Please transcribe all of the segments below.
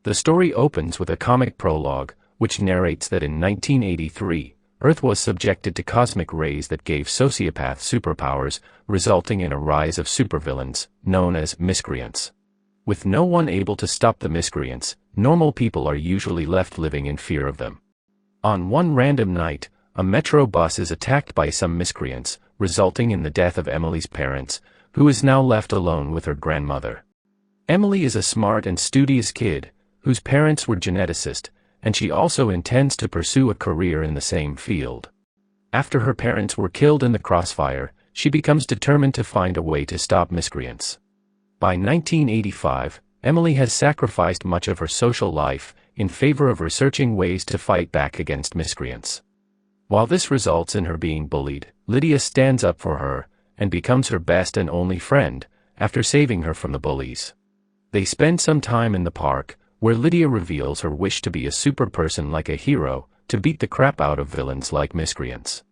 The story opens with a comic prologue, which narrates that in 1983, Earth was subjected to cosmic rays that gave sociopaths superpowers, resulting in a rise of supervillains, known as miscreants. With no one able to stop the miscreants, normal people are usually left living in fear of them. On one random night, a metro bus is attacked by some miscreants, resulting in the death of Emily's parents, who is now left alone with her grandmother. Emily is a smart and studious kid, whose parents were geneticists, and she also intends to pursue a career in the same field. After her parents were killed in the crossfire, she becomes determined to find a way to stop miscreants. By 1985, Emily has sacrificed much of her social life in favor of researching ways to fight back against miscreants. While this results in her being bullied, Lydia stands up for her and becomes her best and only friend, after saving her from the bullies. They spend some time in the park, where Lydia reveals her wish to be a super person like a hero, to beat the crap out of villains like miscreants.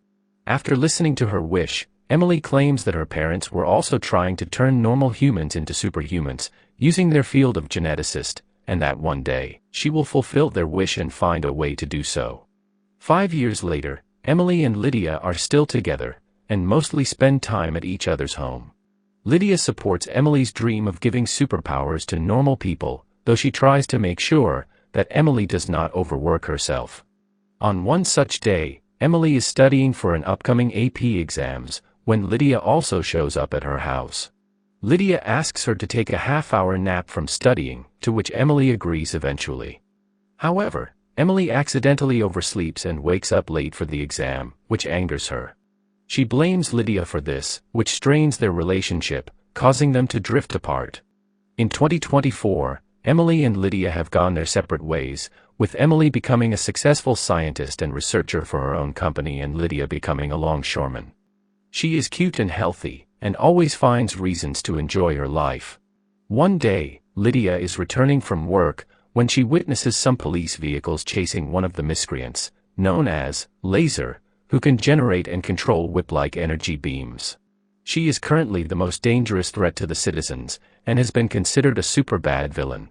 After listening to her wish, Emily claims that her parents were also trying to turn normal humans into superhumans, using their field of geneticist, and that one day, she will fulfill their wish and find a way to do so. 5 years later, Emily and Lydia are still together, and mostly spend time at each other's home. Lydia supports Emily's dream of giving superpowers to normal people, though she tries to make sure that Emily does not overwork herself. On one such day, Emily is studying for an upcoming AP exams, when Lydia also shows up at her house. Lydia asks her to take a half-hour nap from studying, to which Emily agrees eventually. However, Emily accidentally oversleeps and wakes up late for the exam, which angers her. She blames Lydia for this, which strains their relationship, causing them to drift apart. In 2024, Emily and Lydia have gone their separate ways, with Emily becoming a successful scientist and researcher for her own company and Lydia becoming a longshoreman. She is cute and healthy, and always finds reasons to enjoy her life. One day, Lydia is returning from work, when she witnesses some police vehicles chasing one of the miscreants, known as Laser, who can generate and control whip-like energy beams. She is currently the most dangerous threat to the citizens, and has been considered a super bad villain.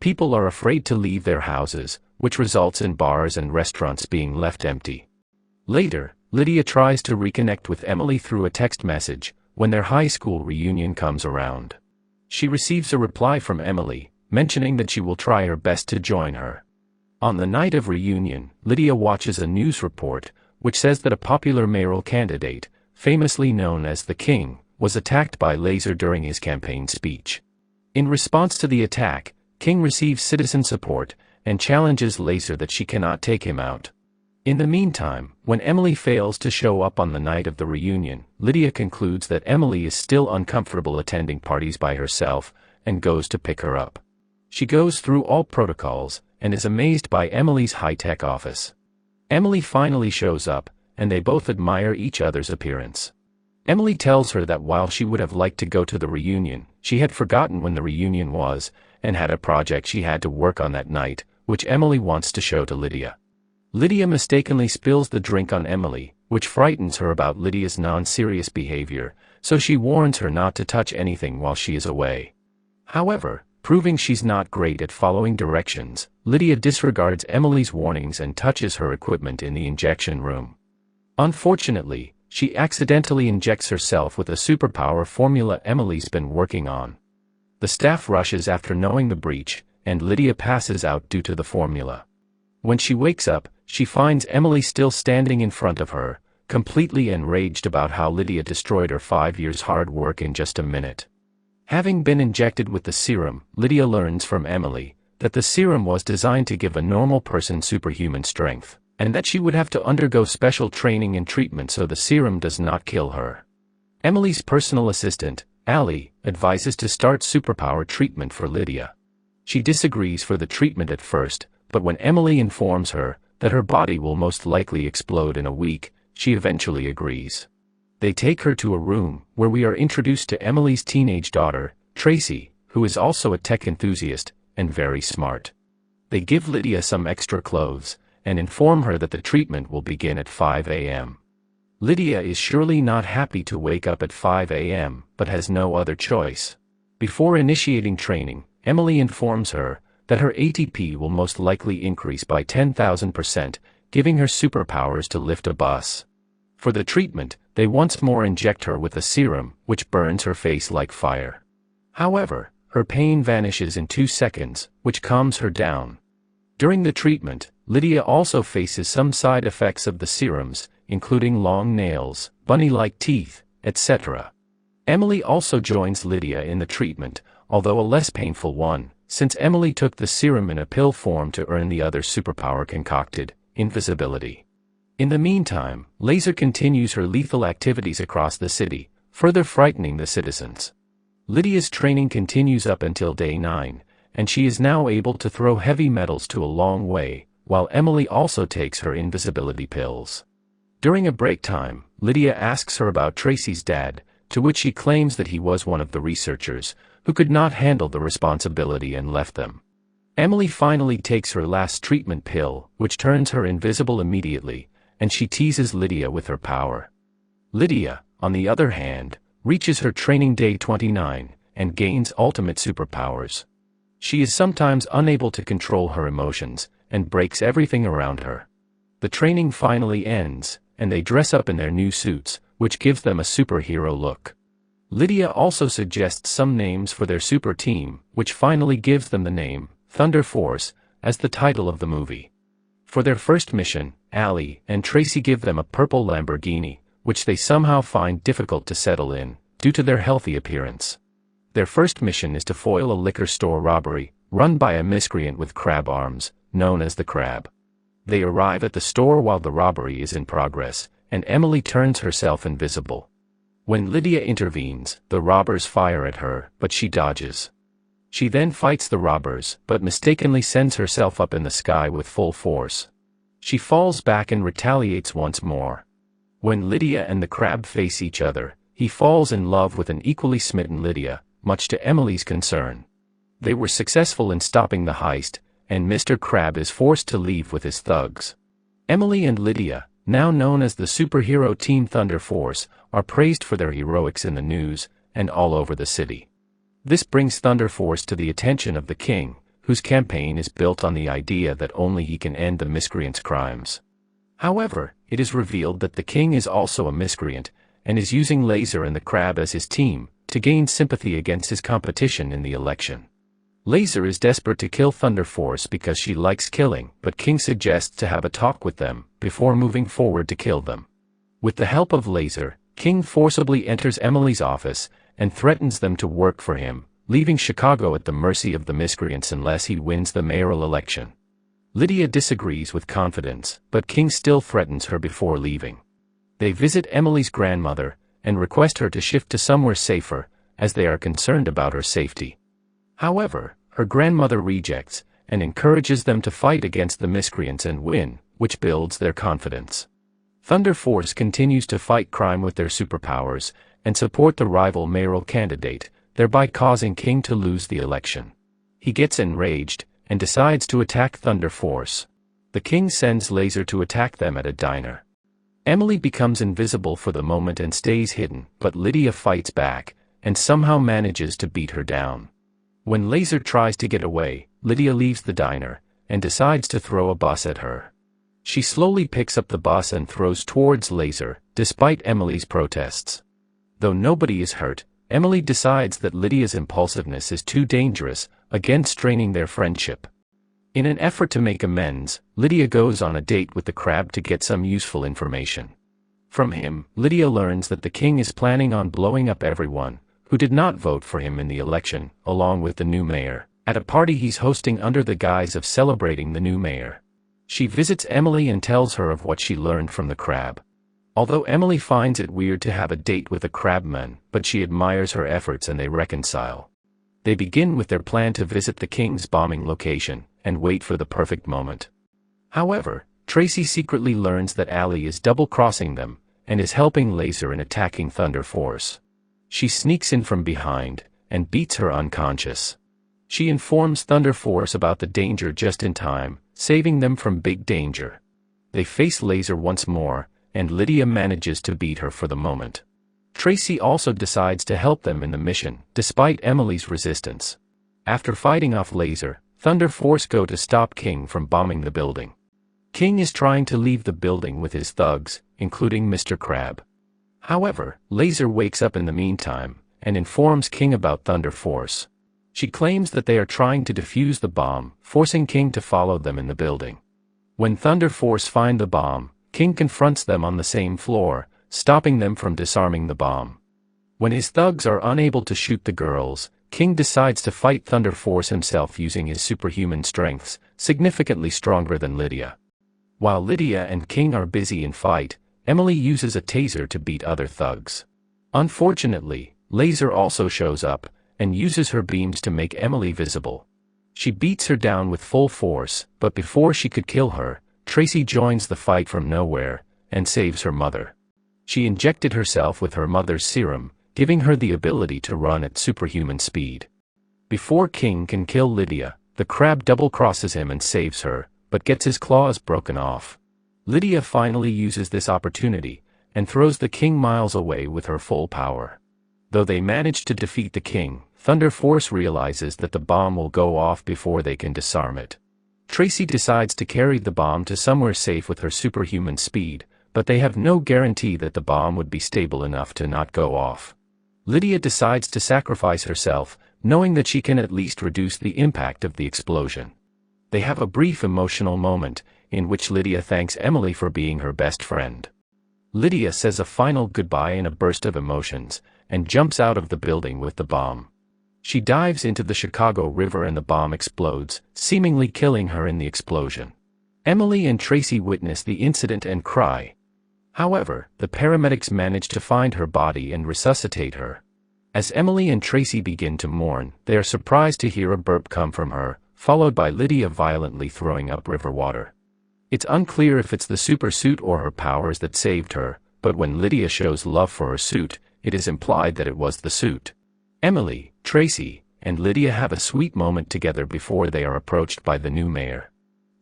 People are afraid to leave their houses, which results in bars and restaurants being left empty. Later, Lydia tries to reconnect with Emily through a text message, when their high school reunion comes around. She receives a reply from Emily, mentioning that she will try her best to join her. On the night of reunion, Lydia watches a news report, which says that a popular mayoral candidate, famously known as the King, was attacked by Laser during his campaign speech. In response to the attack, King receives citizen support, and challenges Laser that she cannot take him out. In the meantime, when Emily fails to show up on the night of the reunion, Lydia concludes that Emily is still uncomfortable attending parties by herself, and goes to pick her up. She goes through all protocols, and is amazed by Emily's high-tech office. Emily finally shows up, and they both admire each other's appearance. Emily tells her that while she would have liked to go to the reunion, she had forgotten when the reunion was, and had a project she had to work on that night, which Emily wants to show to Lydia. Lydia mistakenly spills the drink on Emily, which frightens her about Lydia's non-serious behavior, so she warns her not to touch anything while she is away. However, proving she's not great at following directions, Lydia disregards Emily's warnings and touches her equipment in the injection room. Unfortunately, she accidentally injects herself with a superpower formula Emily's been working on. The staff rushes after knowing the breach, and Lydia passes out due to the formula. When she wakes up, she finds Emily still standing in front of her, completely enraged about how Lydia destroyed her 5 years' hard work in just a minute. Having been injected with the serum, Lydia learns from Emily that the serum was designed to give a normal person superhuman strength, and that she would have to undergo special training and treatment so the serum does not kill her. Emily's personal assistant, Allie, advises to start superpower treatment for Lydia. She disagrees for the treatment at first, but when Emily informs her that her body will most likely explode in a week, she eventually agrees. They take her to a room, where we are introduced to Emily's teenage daughter, Tracy, who is also a tech enthusiast, and very smart. They give Lydia some extra clothes, and inform her that the treatment will begin at 5 a.m. Lydia is surely not happy to wake up at 5 a.m., but has no other choice. Before initiating training, Emily informs her that her ATP will most likely increase by 10,000%, giving her superpowers to lift a bus. For the treatment, they once more inject her with a serum, which burns her face like fire. However, her pain vanishes in 2 seconds, which calms her down. During the treatment, Lydia also faces some side effects of the serums, including long nails, bunny-like teeth, etc. Emily also joins Lydia in the treatment, although a less painful one, since Emily took the serum in a pill form to earn the other superpower concocted, invisibility. In the meantime, Laser continues her lethal activities across the city, further frightening the citizens. Lydia's training continues up until day 9, and she is now able to throw heavy metals to a long way, while Emily also takes her invisibility pills. During a break time, Lydia asks her about Tracy's dad, to which she claims that he was one of the researchers, who could not handle the responsibility and left them. Emily finally takes her last treatment pill, which turns her invisible immediately, and she teases Lydia with her power. Lydia, on the other hand, reaches her training day 29, and gains ultimate superpowers. She is sometimes unable to control her emotions, and breaks everything around her. The training finally ends, and they dress up in their new suits, which gives them a superhero look. Lydia also suggests some names for their super team, which finally gives them the name, Thunder Force, as the title of the movie. For their first mission, Allie and Tracy give them a purple Lamborghini, which they somehow find difficult to settle in, due to their healthy appearance. Their first mission is to foil a liquor store robbery, run by a miscreant with crab arms, known as the Crab. They arrive at the store while the robbery is in progress, and Emily turns herself invisible. When Lydia intervenes, the robbers fire at her, but she dodges. She then fights the robbers, but mistakenly sends herself up in the sky with full force. She falls back and retaliates once more. When Lydia and the Crab face each other, he falls in love with an equally smitten Lydia, much to Emily's concern. They were successful in stopping the heist, and Mr. Crab is forced to leave with his thugs. Emily and Lydia, now known as the superhero team Thunder Force, are praised for their heroics in the news, and all over the city. This brings Thunder Force to the attention of the king, whose campaign is built on the idea that only he can end the miscreants' crimes. However, it is revealed that the king is also a miscreant, and is using Laser and the Crab as his team, to gain sympathy against his competition in the election. Laser is desperate to kill Thunder Force because she likes killing, but King suggests to have a talk with them, before moving forward to kill them. With the help of Laser, King forcibly enters Emily's office, and threatens them to work for him, leaving Chicago at the mercy of the miscreants unless he wins the mayoral election. Lydia disagrees with confidence, but King still threatens her before leaving. They visit Emily's grandmother, and request her to shift to somewhere safer, as they are concerned about her safety. However, her grandmother rejects, and encourages them to fight against the miscreants and win, which builds their confidence. Thunder Force continues to fight crime with their superpowers, and support the rival mayoral candidate, thereby causing King to lose the election. He gets enraged, and decides to attack Thunder Force. The king sends Laser to attack them at a diner. Emily becomes invisible for the moment and stays hidden, but Lydia fights back, and somehow manages to beat her down. When Laser tries to get away, Lydia leaves the diner, and decides to throw a bus at her. She slowly picks up the bus and throws towards Laser, despite Emily's protests. Though nobody is hurt, Emily decides that Lydia's impulsiveness is too dangerous, again straining their friendship. In an effort to make amends, Lydia goes on a date with the Crab to get some useful information. From him, Lydia learns that the king is planning on blowing up everyone who did not vote for him in the election, along with the new mayor, at a party he's hosting under the guise of celebrating the new mayor. She visits Emily and tells her of what she learned from the Crab. Although Emily finds it weird to have a date with a Crabman, but she admires her efforts and they reconcile. They begin with their plan to visit the king's bombing location, and wait for the perfect moment. However, Tracy secretly learns that Allie is double-crossing them, and is helping Laser in attacking Thunder Force. She sneaks in from behind, and beats her unconscious. She informs Thunder Force about the danger just in time, saving them from big danger. They face Laser once more, and Lydia manages to beat her for the moment. Tracy also decides to help them in the mission, despite Emily's resistance. After fighting off Laser, Thunder Force go to stop King from bombing the building. King is trying to leave the building with his thugs, including Mr. Crab. However, Laser wakes up in the meantime, and informs King about Thunder Force. She claims that they are trying to defuse the bomb, forcing King to follow them in the building. When Thunder Force find the bomb, King confronts them on the same floor, stopping them from disarming the bomb. When his thugs are unable to shoot the girls, King decides to fight Thunder Force himself using his superhuman strengths, significantly stronger than Lydia. While Lydia and King are busy in fight, Emily uses a taser to beat other thugs. Unfortunately, Laser also shows up, and uses her beams to make Emily visible. She beats her down with full force, but before she could kill her, Tracy joins the fight from nowhere, and saves her mother. She injected herself with her mother's serum, giving her the ability to run at superhuman speed. Before King can kill Lydia, the crab double-crosses him and saves her, but gets his claws broken off. Lydia finally uses this opportunity, and throws the King miles away with her full power. Though they manage to defeat the King, Thunder Force realizes that the bomb will go off before they can disarm it. Tracy decides to carry the bomb to somewhere safe with her superhuman speed, but they have no guarantee that the bomb would be stable enough to not go off. Lydia decides to sacrifice herself, knowing that she can at least reduce the impact of the explosion. They have a brief emotional moment, in which Lydia thanks Emily for being her best friend. Lydia says a final goodbye in a burst of emotions, and jumps out of the building with the bomb. She dives into the Chicago River and the bomb explodes, seemingly killing her in the explosion. Emily and Tracy witness the incident and cry. However, the paramedics manage to find her body and resuscitate her. As Emily and Tracy begin to mourn, they are surprised to hear a burp come from her, followed by Lydia violently throwing up river water. It's unclear if it's the super suit or her powers that saved her, but when Lydia shows love for her suit, it is implied that it was the suit. Emily, Tracy, and Lydia have a sweet moment together before they are approached by the new mayor.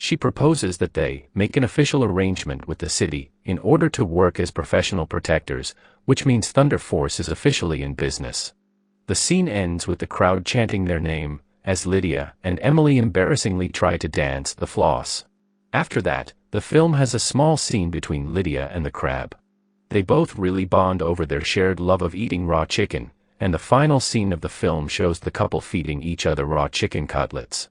She proposes that they make an official arrangement with the city in order to work as professional protectors, which means Thunder Force is officially in business. The scene ends with the crowd chanting their name, as Lydia and Emily embarrassingly try to dance the floss. After that, the film has a small scene between Lydia and the crab. They both really bond over their shared love of eating raw chicken, and the final scene of the film shows the couple feeding each other raw chicken cutlets.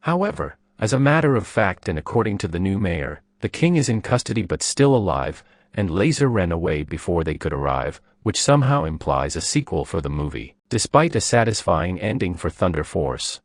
However, as a matter of fact and according to the new mayor, the King is in custody but still alive, and Laser ran away before they could arrive, which somehow implies a sequel for the movie, despite a satisfying ending for Thunder Force.